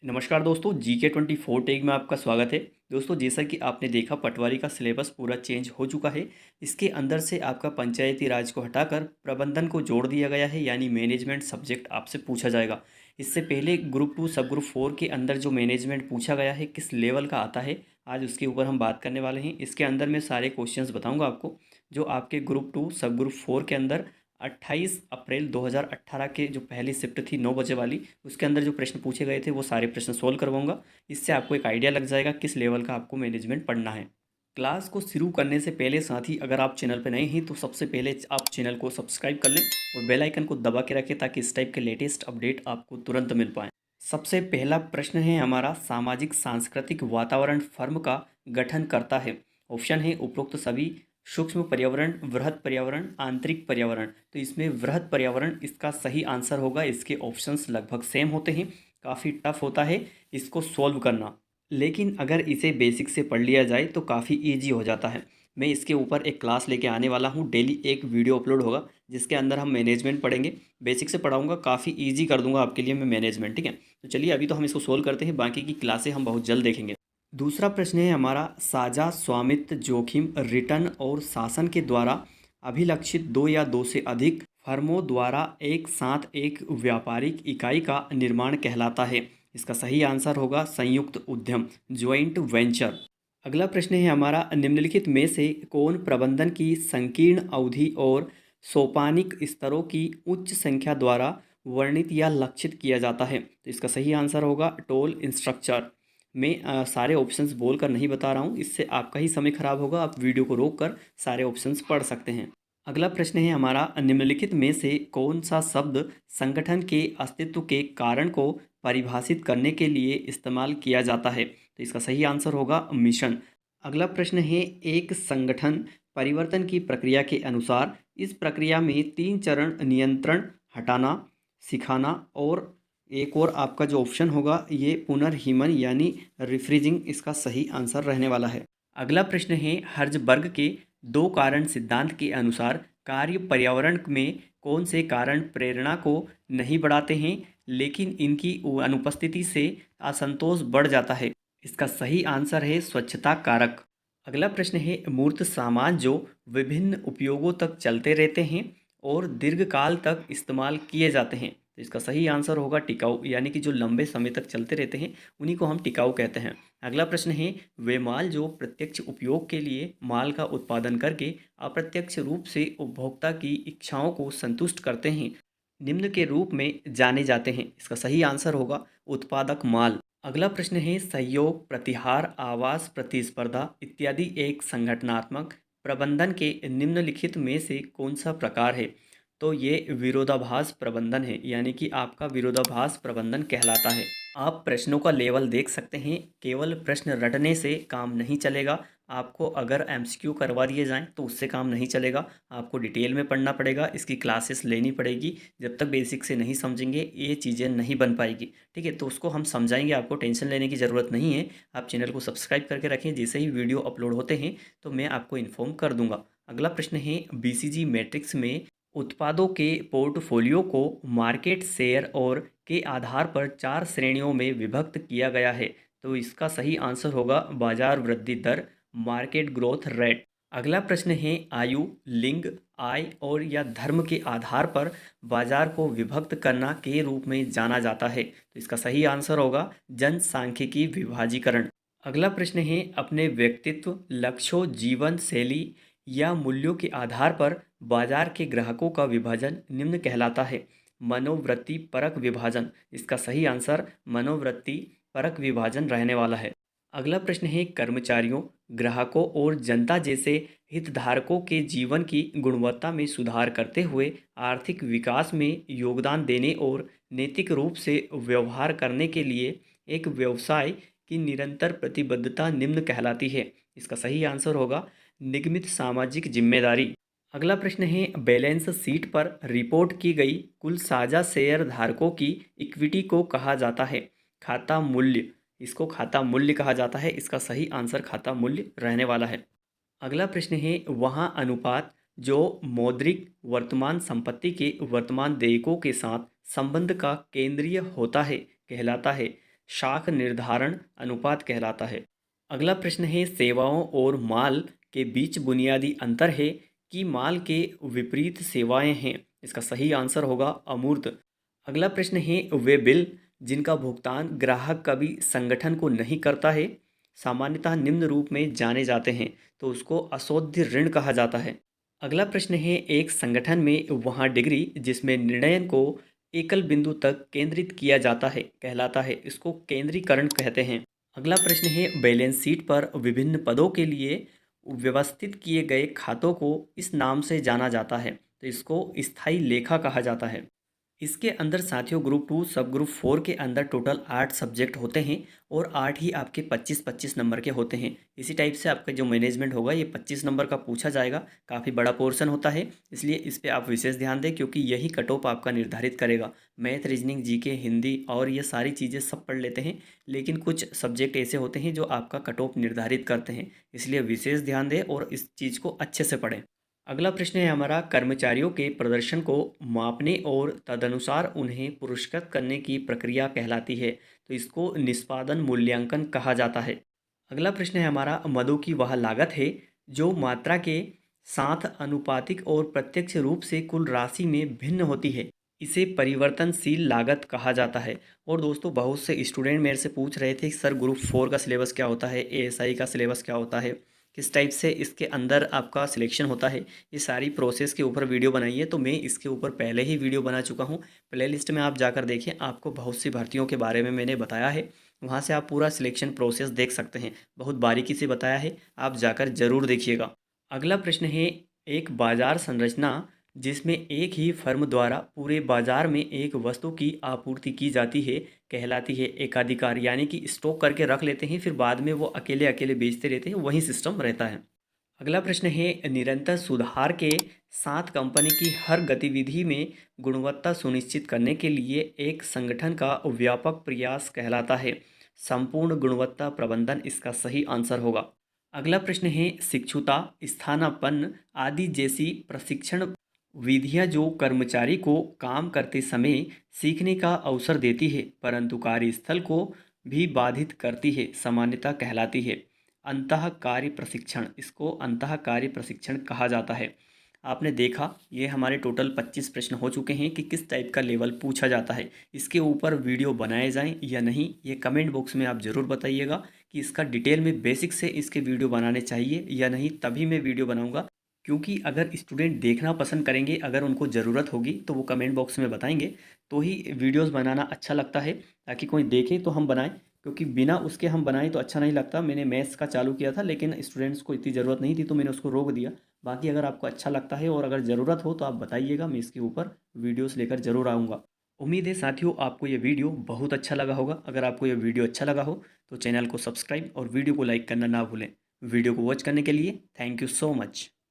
नमस्कार दोस्तों, GK24 take में आपका स्वागत है। दोस्तों, जैसा कि आपने देखा पटवारी का सिलेबस पूरा चेंज हो चुका है। इसके अंदर से आपका पंचायती राज को हटाकर प्रबंधन को जोड़ दिया गया है, यानी मैनेजमेंट सब्जेक्ट आपसे पूछा जाएगा। इससे पहले ग्रुप 2 सब ग्रुप 4 के अंदर जो मैनेजमेंट पूछा गया है किस लेवल का आता है, आज उसके ऊपर हम बात करने वाले हैं। इसके अंदर मैं सारे क्वेश्चंस बताऊँगा आपको, जो आपके ग्रुप 2 सब ग्रुप 4 के अंदर 28 अप्रैल 2018 के जो पहली शिफ्ट थी 9 बजे वाली, उसके अंदर जो प्रश्न पूछे गए थे वो सारे प्रश्न सोल्व करवाऊंगा। इससे आपको एक आइडिया लग जाएगा किस लेवल का आपको मैनेजमेंट पढ़ना है। क्लास को शुरू करने से पहले साथ ही अगर आप चैनल पर नए हैं तो सबसे पहले आप चैनल को सब्सक्राइब कर लें और बेल आइकन को दबा के रखें ताकि इस टाइप के लेटेस्ट अपडेट आपको तुरंत मिल पाए। सबसे पहला प्रश्न है हमारा, सामाजिक सांस्कृतिक वातावरण फर्म का गठन करता है। ऑप्शन है उपरोक्त सभी: सूक्ष्म पर्यावरण, वृहद पर्यावरण, आंतरिक पर्यावरण। तो इसमें वृहद पर्यावरण इसका सही आंसर होगा। इसके ऑप्शंस लगभग सेम होते हैं, काफ़ी टफ होता है इसको सॉल्व करना, लेकिन अगर इसे बेसिक से पढ़ लिया जाए तो काफ़ी इजी हो जाता है। मैं इसके ऊपर एक क्लास लेके आने वाला हूँ, डेली एक वीडियो अपलोड होगा जिसके अंदर हम मैनेजमेंट पढ़ेंगे। बेसिक से पढ़ाऊँगा, काफ़ी ईजी कर दूंगा आपके लिए मैं मैनेजमेंट, ठीक है। तो चलिए अभी तो हम इसको सोल्व करते हैं, बाकी की क्लासें हम बहुत जल्द देखेंगे। दूसरा प्रश्न है हमारा, साझा स्वामित्व जोखिम रिटर्न और शासन के द्वारा अभिलक्षित दो या दो से अधिक फर्मों द्वारा एक साथ एक व्यापारिक इकाई का निर्माण कहलाता है। इसका सही आंसर होगा संयुक्त उद्यम, ज्वाइंट वेंचर। अगला प्रश्न है हमारा, निम्नलिखित में से कौन प्रबंधन की संकीर्ण अवधि और सोपानिक स्तरों की उच्च संख्या द्वारा वर्णित या लक्षित किया जाता है? तो इसका सही आंसर होगा टोल इंस्ट्रक्चर। मैं सारे ऑप्शंस बोलकर नहीं बता रहा हूँ, इससे आपका ही समय खराब होगा। आप वीडियो को रोक कर सारे ऑप्शंस पढ़ सकते हैं। अगला प्रश्न है हमारा, निम्नलिखित में से कौन सा शब्द संगठन के अस्तित्व के कारण को परिभाषित करने के लिए इस्तेमाल किया जाता है? तो इसका सही आंसर होगा मिशन। अगला प्रश्न है, एक संगठन परिवर्तन की प्रक्रिया के अनुसार इस प्रक्रिया में 3 चरण: नियंत्रण, हटाना, सिखाना और एक और आपका जो ऑप्शन होगा ये पुनर्हिमन यानी रिफ्रीजिंग, इसका सही आंसर रहने वाला है। अगला प्रश्न है, हर्जबर्ग के दो कारण सिद्धांत के अनुसार कार्य पर्यावरण में कौन से कारण प्रेरणा को नहीं बढ़ाते हैं लेकिन इनकी अनुपस्थिति से असंतोष बढ़ जाता है? इसका सही आंसर है स्वच्छता कारक। अगला प्रश्न है, मूर्त सामान जो विभिन्न उपयोगों तक चलते रहते हैं और दीर्घकाल तक इस्तेमाल किए जाते हैं। तो इसका सही आंसर होगा टिकाऊ, यानी कि जो लंबे समय तक चलते रहते हैं उन्हीं को हम टिकाऊ कहते हैं। अगला प्रश्न है, वे माल जो प्रत्यक्ष उपयोग के लिए माल का उत्पादन करके अप्रत्यक्ष रूप से उपभोक्ता की इच्छाओं को संतुष्ट करते हैं निम्न के रूप में जाने जाते हैं? इसका सही आंसर होगा उत्पादक माल। अगला प्रश्न है, सहयोग, प्रतिहार, आवास, प्रतिस्पर्धा इत्यादि एक संगठनात्मक प्रबंधन के निम्नलिखित में से कौन सा प्रकार है? तो ये विरोधाभास प्रबंधन है, यानी कि आपका विरोधाभास प्रबंधन कहलाता है। आप प्रश्नों का लेवल देख सकते हैं, केवल प्रश्न रटने से काम नहीं चलेगा। आपको अगर एमसीक्यू करवा दिए जाएं तो उससे काम नहीं चलेगा, आपको डिटेल में पढ़ना पड़ेगा, इसकी क्लासेस लेनी पड़ेगी। जब तक बेसिक से नहीं समझेंगे ये चीज़ें नहीं बन पाएगी, ठीक है। तो उसको हम समझाएंगे, आपको टेंशन लेने की ज़रूरत नहीं है। आप चैनल को सब्सक्राइब करके रखें, जैसे ही वीडियो अपलोड होते हैं तो मैं आपको इन्फॉर्म कर दूंगा। अगला प्रश्न है, बीसीजी मैट्रिक्स में उत्पादों के पोर्टफोलियो को मार्केट शेयर और के आधार पर 4 श्रेणियों में विभक्त किया गया है। तो इसका सही आंसर होगा बाजार वृद्धि दर, मार्केट ग्रोथ रेट। अगला प्रश्न है, आयु, लिंग, आय और या धर्म के आधार पर बाजार को विभक्त करना के रूप में जाना जाता है? तो इसका सही आंसर होगा जनसांख्यिकी विभाजीकरण। अगला प्रश्न है, अपने व्यक्तित्व, लक्ष्यों, जीवन शैली या मूल्यों के आधार पर बाजार के ग्राहकों का विभाजन निम्न कहलाता है? मनोवृत्ति परक विभाजन। इसका सही आंसर मनोवृत्ति परक विभाजन रहने वाला है। अगला प्रश्न है, कर्मचारियों, ग्राहकों और जनता जैसे हितधारकों के जीवन की गुणवत्ता में सुधार करते हुए आर्थिक विकास में योगदान देने और नैतिक रूप से व्यवहार करने के लिए एक व्यवसाय की निरंतर प्रतिबद्धता निम्न कहलाती है? इसका सही आंसर होगा निगमित सामाजिक जिम्मेदारी। अगला प्रश्न है, बैलेंस शीट पर रिपोर्ट की गई कुल साझा शेयर धारकों की इक्विटी को कहा जाता है? खाता मूल्य। इसको खाता मूल्य कहा जाता है, इसका सही आंसर खाता मूल्य रहने वाला है। अगला प्रश्न है, वहाँ अनुपात जो मौद्रिक वर्तमान संपत्ति के वर्तमान देयकों के साथ संबंध का केंद्रीय होता है कहलाता है? शाख निर्धारण अनुपात कहलाता है। अगला प्रश्न है, सेवाओं और माल के बीच बुनियादी अंतर है कि माल के विपरीत सेवाएं हैं। इसका सही आंसर होगा अमूर्त। अगला प्रश्न है, वे बिल जिनका भुगतान ग्राहक कभी संगठन को नहीं करता है सामान्यतः निम्न रूप में जाने जाते हैं, तो उसको अशोध्य ऋण कहा जाता है। अगला प्रश्न है, एक संगठन में वहाँ डिग्री जिसमें निर्णयन को एकल बिंदु तक केंद्रित किया जाता है कहलाता है, इसको केंद्रीकरण कहते हैं। अगला प्रश्न है, बैलेंस शीट पर विभिन्न पदों के लिए व्यवस्थित किए गए खातों को इस नाम से जाना जाता है, तो इसको स्थायी लेखा कहा जाता है। इसके अंदर साथियों ग्रुप 2 सब ग्रुप 4 के अंदर टोटल 8 सब्जेक्ट होते हैं और 8 ही आपके 25-25 नंबर के होते हैं। इसी टाइप से आपका जो मैनेजमेंट होगा ये 25 नंबर का पूछा जाएगा। काफ़ी बड़ा पोर्शन होता है, इसलिए इस पे आप विशेष ध्यान दें क्योंकि यही कट ऑफ आपका निर्धारित करेगा। मैथ, रीजनिंग, जीके, हिंदी और ये सारी चीज़ें सब पढ़ लेते हैं, लेकिन कुछ सब्जेक्ट ऐसे होते हैं जो आपका कट ऑफ निर्धारित करते हैं, इसलिए विशेष ध्यान दें और इस चीज़ को अच्छे से पढ़ें। अगला प्रश्न है हमारा, कर्मचारियों के प्रदर्शन को मापने और तदनुसार उन्हें पुरस्कृत करने की प्रक्रिया कहलाती है, तो इसको निष्पादन मूल्यांकन कहा जाता है। अगला प्रश्न है हमारा, मदों की वह लागत है जो मात्रा के साथ अनुपातिक और प्रत्यक्ष रूप से कुल राशि में भिन्न होती है, इसे परिवर्तनशील लागत कहा जाता है। और दोस्तों बहुत से स्टूडेंट मेरे से पूछ रहे थे सर ग्रुप 4 का सिलेबस क्या होता है, एएसआई का सिलेबस क्या होता है, किस टाइप से इसके अंदर आपका सिलेक्शन होता है, ये सारी प्रोसेस के ऊपर वीडियो बनाई है। तो मैं इसके ऊपर पहले ही वीडियो बना चुका हूँ, प्लेलिस्ट में आप जाकर देखें, आपको बहुत सी भर्तियों के बारे में मैंने बताया है, वहाँ से आप पूरा सिलेक्शन प्रोसेस देख सकते हैं, बहुत बारीकी से बताया है, आप जाकर ज़रूर देखिएगा। अगला प्रश्न है, एक बाजार संरचना जिसमें एक ही फर्म द्वारा पूरे बाजार में एक वस्तु की आपूर्ति की जाती है कहलाती है एकाधिकार, यानी कि स्टॉक करके रख लेते हैं फिर बाद में वो अकेले अकेले बेचते रहते हैं, वही सिस्टम रहता है। अगला प्रश्न है, निरंतर सुधार के साथ कंपनी की हर गतिविधि में गुणवत्ता सुनिश्चित करने के लिए एक संगठन का व्यापक प्रयास कहलाता है संपूर्ण गुणवत्ता प्रबंधन, इसका सही आंसर होगा। अगला प्रश्न है, शिक्षुता, स्थानापन्न आदि जैसी प्रशिक्षण विधियां जो कर्मचारी को काम करते समय सीखने का अवसर देती है परंतु कार्यस्थल को भी बाधित करती है सामान्यता कहलाती है अंतः कार्य प्रशिक्षण, इसको अंतः कार्य प्रशिक्षण कहा जाता है। आपने देखा ये हमारे टोटल 25 प्रश्न हो चुके हैं कि किस टाइप का लेवल पूछा जाता है, इसके ऊपर वीडियो बनाए जाएं या नहीं ये कमेंट बॉक्स में आप ज़रूर बताइएगा कि इसका डिटेल में बेसिक से इसके वीडियो बनाने चाहिए या नहीं, तभी मैं वीडियो बनाऊंगा। क्योंकि अगर स्टूडेंट देखना पसंद करेंगे, अगर उनको ज़रूरत होगी तो वो कमेंट बॉक्स में बताएंगे, तो ही वीडियोस बनाना अच्छा लगता है, ताकि कोई देखे तो हम बनाएं, क्योंकि बिना उसके हम बनाएं तो अच्छा नहीं लगता। मैंने मैथ्स का चालू किया था लेकिन स्टूडेंट्स को इतनी ज़रूरत नहीं थी तो मैंने उसको रोक दिया। बाकी अगर आपको अच्छा लगता है और अगर ज़रूरत हो तो आप बताइएगा, मैं इसके ऊपर वीडियोस लेकर ज़रूर आऊँगा। उम्मीद है साथियों आपको ये वीडियो बहुत अच्छा लगा होगा। अगर आपको ये वीडियो अच्छा लगा हो तो चैनल को सब्सक्राइब और वीडियो को लाइक करना ना भूलें। वीडियो को वॉच करने के लिए थैंक यू सो मच।